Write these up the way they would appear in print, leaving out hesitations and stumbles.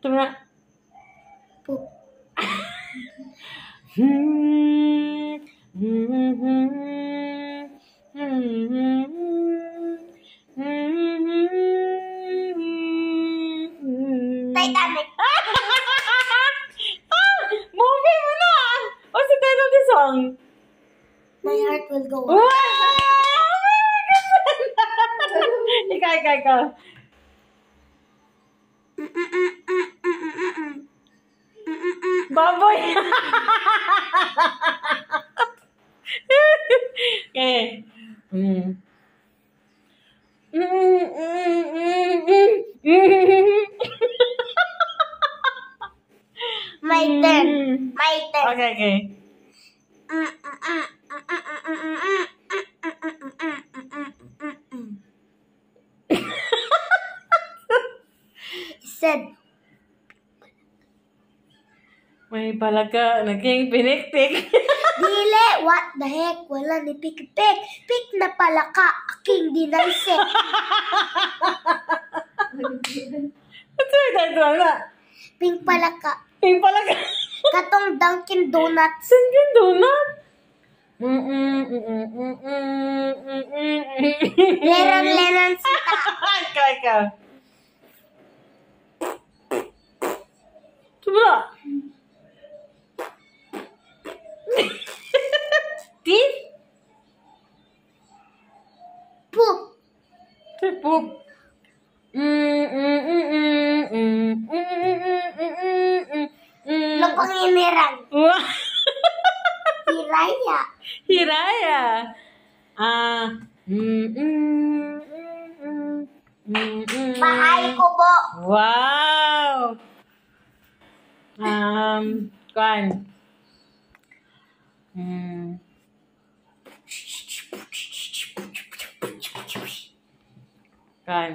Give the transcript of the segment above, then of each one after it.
Coba. Poop. Titanic. Movie mo na! What's the title of the song? My heart will go on. Wow! Ikaw. Baboy! Okay. My turn. Okay. Said, May palaga, naging piniktik. dili, what the heck, wala ni pik-pik. Pik na pala ka, aking dinaysik. What's your title na? Pink pala ka, Yung palaga. katong Dunkin Donuts. Saan yung donut? Leron sita. Ikaw. Coba. Teeth? Poop. Poop. Lupang inirang. Hiraya. Hiraya. Bahay kubo. Wow. Kuan. Kuan.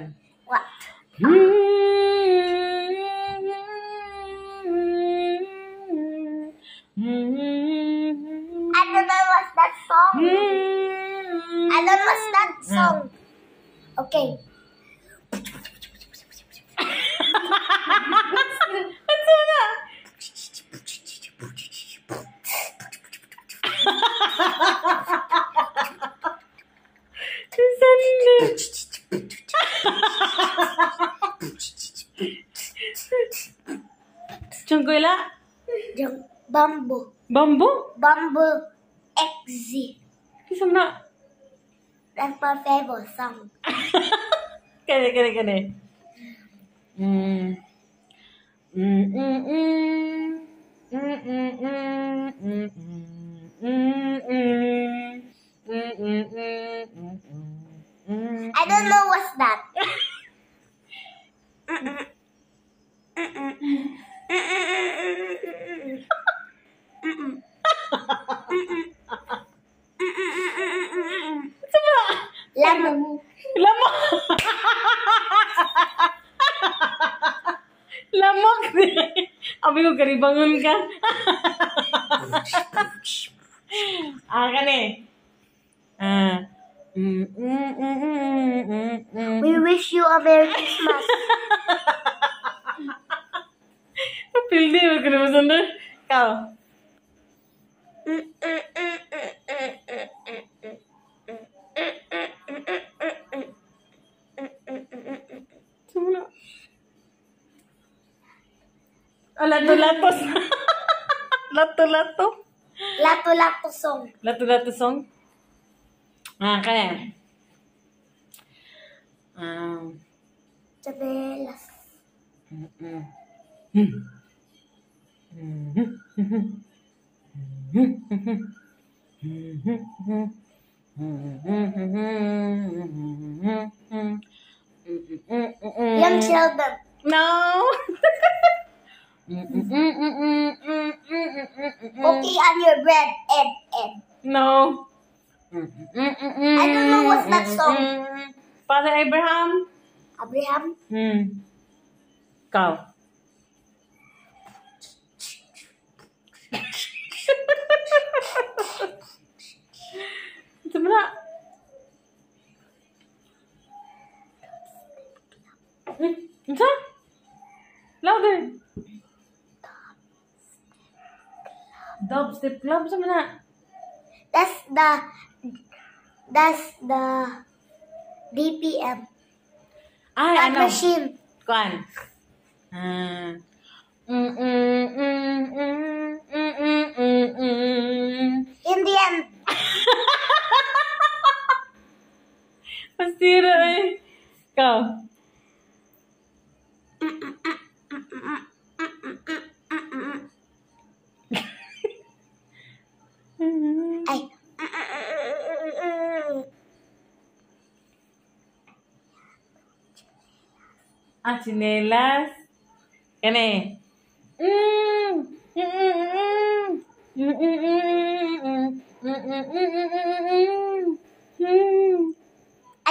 What? I don't know what's that song. I don't know what's that song. Okay. Chungkuila? Bamboo. Bamboo? Bamboo XZ. Kisah nak? That's my favorite song. Kene. I don't know what's that. Lemon. Lamok! Lamok! Abi ko karibangon ka. Kane. We wish you a Merry Christmas. Pildi mo ka naman sanda. Ikaw. Sumula. Lato-latos. Lato-lato. Lato-lato song. Lato-lato song. Kaya. Chabelas. Young Sheldon. No. Cookie on your bread. Ed. No. I don't know what's that song. Father Abraham. Abraham. Kau. Sebenarnya. Entah. Louder. Dubstep club sa mana. That's the BPM. Ay, That ano? machine. Kuan. Indian. Pastira eh. Ikaw. Ay. Chinelas. Kani.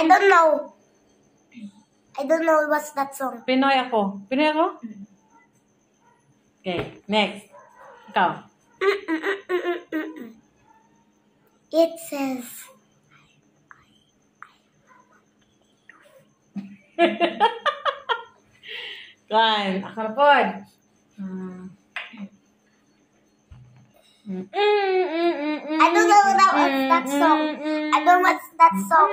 I don't know. I don't know what's that song. Pinoy ako. Pinoy ako? Okay, next. Ikaw. It says, Kuan. Ako na pod. I don't know what's that song. I don't know what's that song.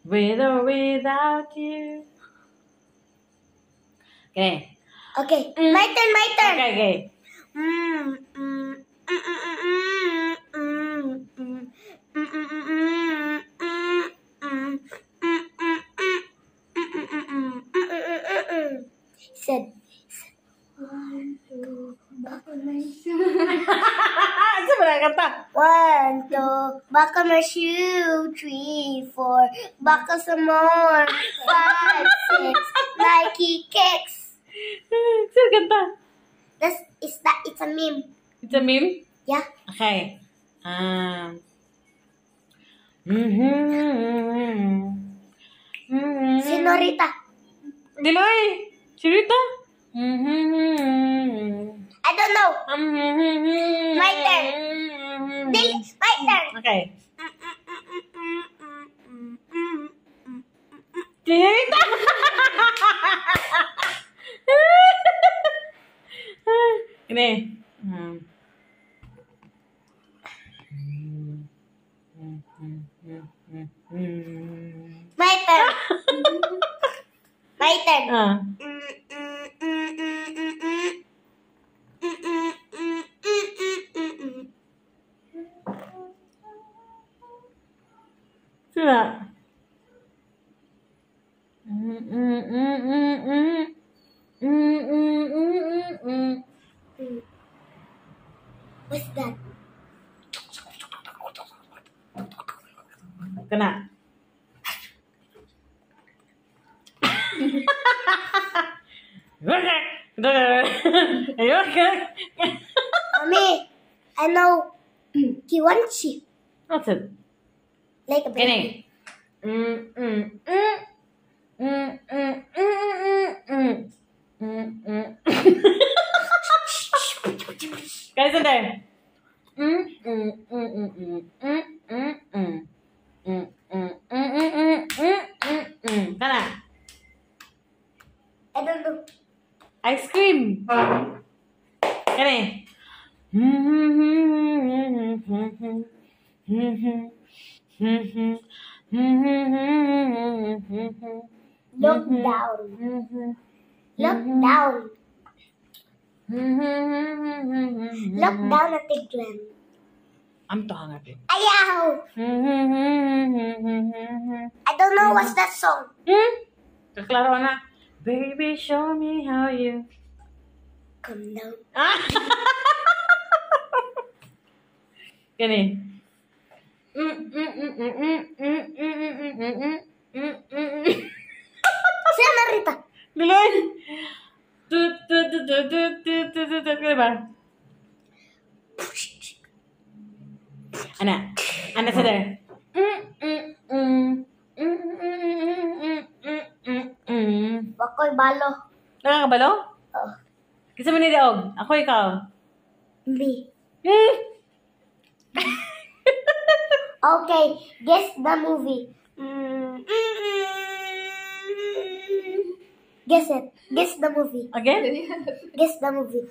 With or without you. Okay. Okay, my turn, my turn. Okay, okay. Said, 1, 2, buckle my shoe. Sa mga kanta. 1, 2, buckle my shoe. 3, 4, buckle some more. 5, 6, Nike kicks. Sa kanta. It's a meme. It's a meme? Yeah. Okay. Senorita. Diloy! Sirita? I don't know. My turn. My turn. Okay. Sirita! Ini. My turn. My turn. Sila. What's that? Kena. Mommy, I know Kiwanchi. What's it? Like a baby. Kini. Guys, sandali. Kana. I don't know. Ice cream. Kani. Look down. Look down. Look down at the ground. I'm talking about it. Ayaw! I don't know what's that song. Kaklaro na. Baby, show me how you... Come down. Gani. Senorita. Diloy! Kaya ba? Ana. Ana sa there. Bakoy balo. Nakakabalo? Oh, Kasi mo nilaog. Ako ikaw. me. Hmm. Okay, guess the movie. Guess it. Guess the movie. Again? Guess the movie.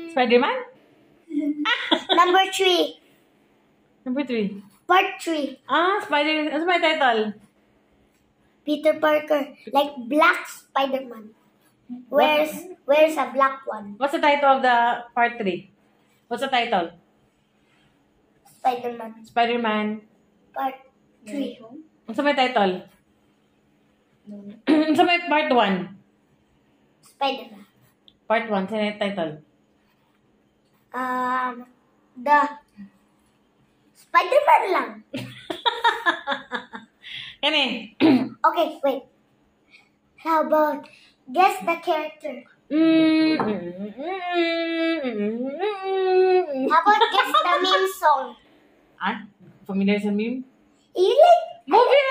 Spider-Man? Number 3. Number 3. Part 3. Spider... Ano ba yung title? Peter Parker. Like black Spider-Man. Where's a black one? What's the title of the part 3? What's the title? Spider-Man. Spider-Man. Part 3. What's the title? What's the part 1? Spider-Man. Part 1. Sino yung title? The Spider-Man lang. Yan eh. Okay, wait. How about guess the character? How about guess the meme song? Familiar sa meme? You like Movie